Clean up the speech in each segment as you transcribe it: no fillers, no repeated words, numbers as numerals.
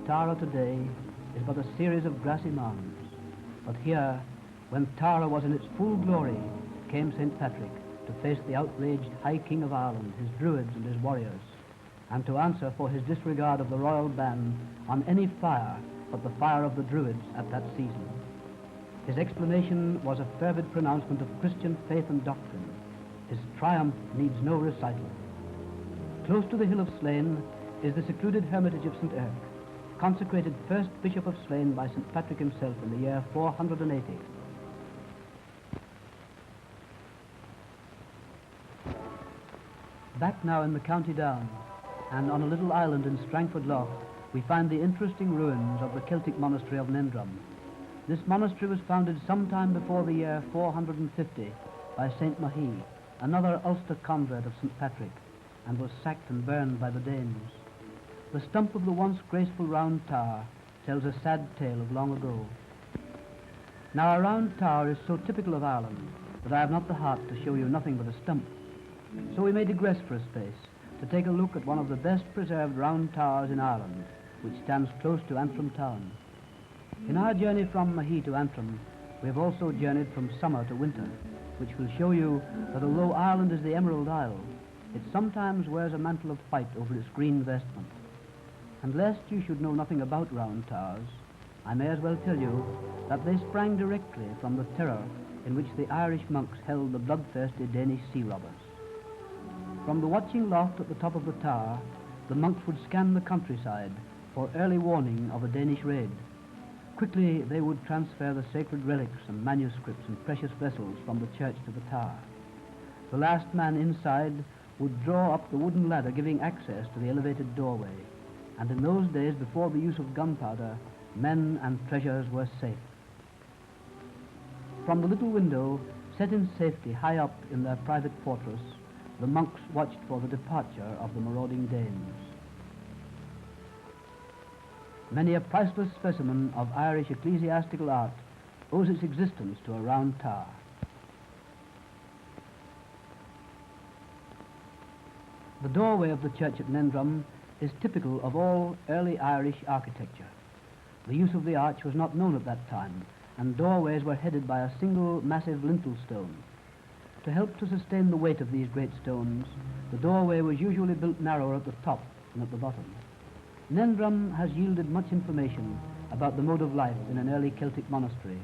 Tara today is but a series of grassy mounds. But here, when Tara was in its full glory, came St. Patrick to face the outraged High King of Ireland, his druids and his warriors, and to answer for his disregard of the royal ban on any fire but the fire of the druids at that season. His explanation was a fervid pronouncement of Christian faith and doctrine. His triumph needs no recital. Close to the hill of Slane is the secluded hermitage of St. Erc, consecrated first Bishop of Slane by St. Patrick himself in the year 480. Back now in the County Down, and on a little island in Strangford Lough, we find the interesting ruins of the Celtic monastery of Nendrum. This monastery was founded sometime before the year 450 by St. Mahee, another Ulster convert of St. Patrick, and was sacked and burned by the Danes. The stump of the once graceful round tower tells a sad tale of long ago. Now a round tower is so typical of Ireland that I have not the heart to show you nothing but a stump. So we may digress for a space to take a look at one of the best preserved round towers in Ireland, which stands close to Antrim town. In our journey from Mahee to Antrim, we have also journeyed from summer to winter, which will show you that although Ireland is the Emerald Isle, it sometimes wears a mantle of white over its green vestment. And lest you should know nothing about round towers, I may as well tell you that they sprang directly from the terror in which the Irish monks held the bloodthirsty Danish sea robbers. From the watching loft at the top of the tower, the monks would scan the countryside for early warning of a Danish raid. Quickly they would transfer the sacred relics and manuscripts and precious vessels from the church to the tower. The last man inside would draw up the wooden ladder giving access to the elevated doorway, and in those days, before the use of gunpowder, men and treasures were safe. From the little window, set in safety high up in their private fortress, the monks watched for the departure of the marauding Danes. Many a priceless specimen of Irish ecclesiastical art owes its existence to a round tower. The doorway of the church at Nendrum is typical of all early Irish architecture. The use of the arch was not known at that time, and doorways were headed by a single massive lintel stone. To help to sustain the weight of these great stones, the doorway was usually built narrower at the top than at the bottom. Nendrum has yielded much information about the mode of life in an early Celtic monastery,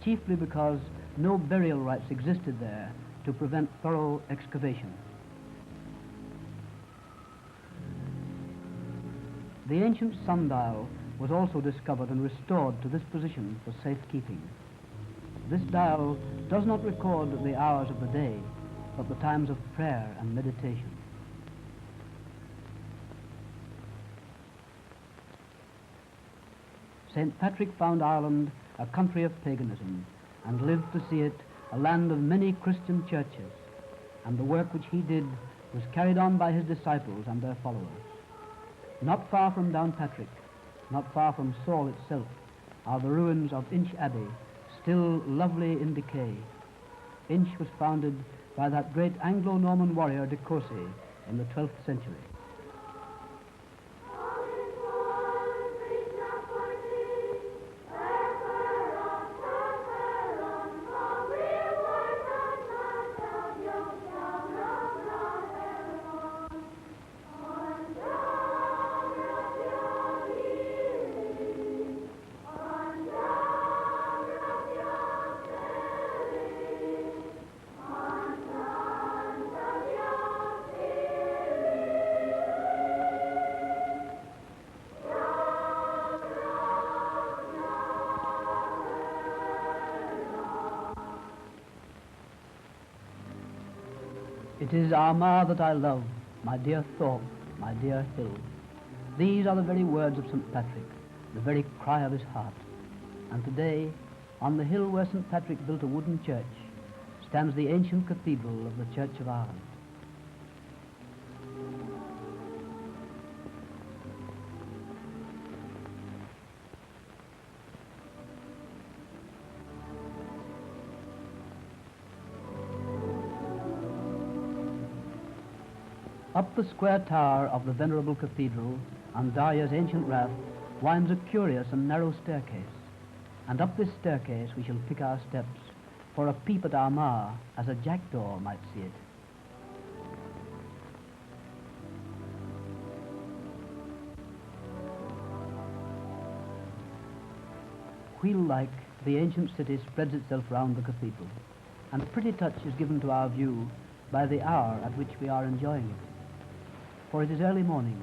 chiefly because no burial rites existed there to prevent thorough excavation. The ancient sundial was also discovered and restored to this position for safekeeping. This dial does not record the hours of the day, but the times of prayer and meditation. St. Patrick found Ireland a country of paganism and lived to see it a land of many Christian churches, and the work which he did was carried on by his disciples and their followers. Not far from Downpatrick, not far from Saul itself, are the ruins of Inch Abbey, still lovely in decay. Inch was founded by that great Anglo-Norman warrior de Courcy in the 12th century. It is Armagh that I love, my dear Thorpe, my dear hill. These are the very words of St. Patrick, the very cry of his heart. And today, on the hill where St. Patrick built a wooden church, stands the ancient cathedral of the Church of Ireland. Up the square tower of the venerable cathedral, on Daria's ancient raft, winds a curious and narrow staircase, and up this staircase we shall pick our steps for a peep at Armagh as a jackdaw might see it. Wheel-like, the ancient city spreads itself round the cathedral, and a pretty touch is given to our view by the hour at which we are enjoying it. For it is early morning,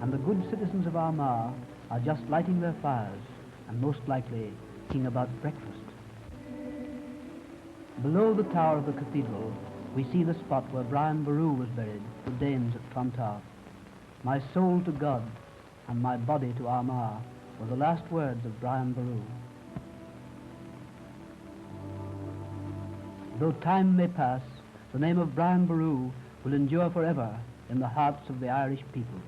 and the good citizens of Armagh are just lighting their fires, and most likely thinking about breakfast. Below the tower of the cathedral, we see the spot where Brian Boru was buried, the Danes at Clontarf. My soul to God, and my body to Armagh, were the last words of Brian Boru. Though time may pass, the name of Brian Boru will endure forever in the hearts of the Irish people.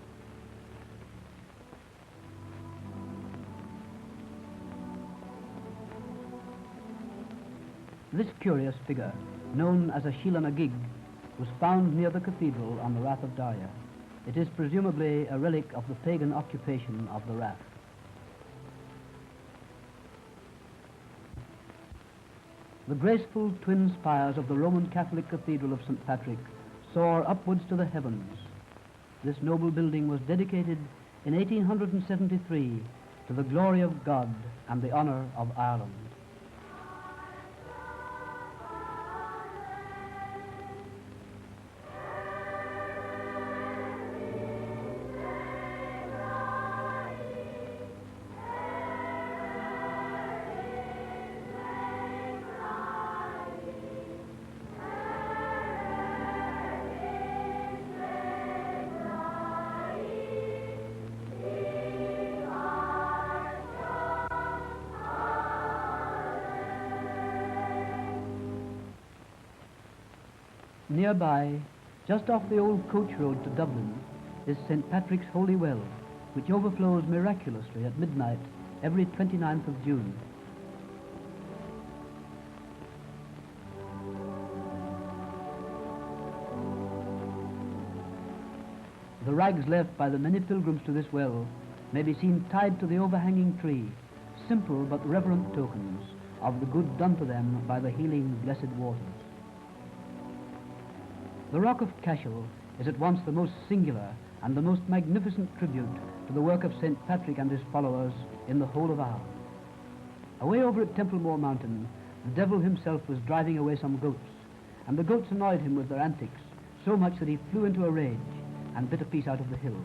This curious figure, known as a Sheelagh na gig, was found near the cathedral on the Rath of Darya. It is presumably a relic of the pagan occupation of the Rath. The graceful twin spires of the Roman Catholic Cathedral of St. Patrick soar upwards to the heavens. This noble building was dedicated in 1873 to the glory of God and the honor of Ireland. Nearby, just off the old coach road to Dublin, is St. Patrick's Holy Well, which overflows miraculously at midnight every 29th of June. The rags left by the many pilgrims to this well may be seen tied to the overhanging tree, simple but reverent tokens of the good done to them by the healing blessed waters. The Rock of Cashel is at once the most singular and the most magnificent tribute to the work of St. Patrick and his followers in the whole of Ireland. Away over at Templemore Mountain, the devil himself was driving away some goats, and the goats annoyed him with their antics so much that he flew into a rage and bit a piece out of the hill.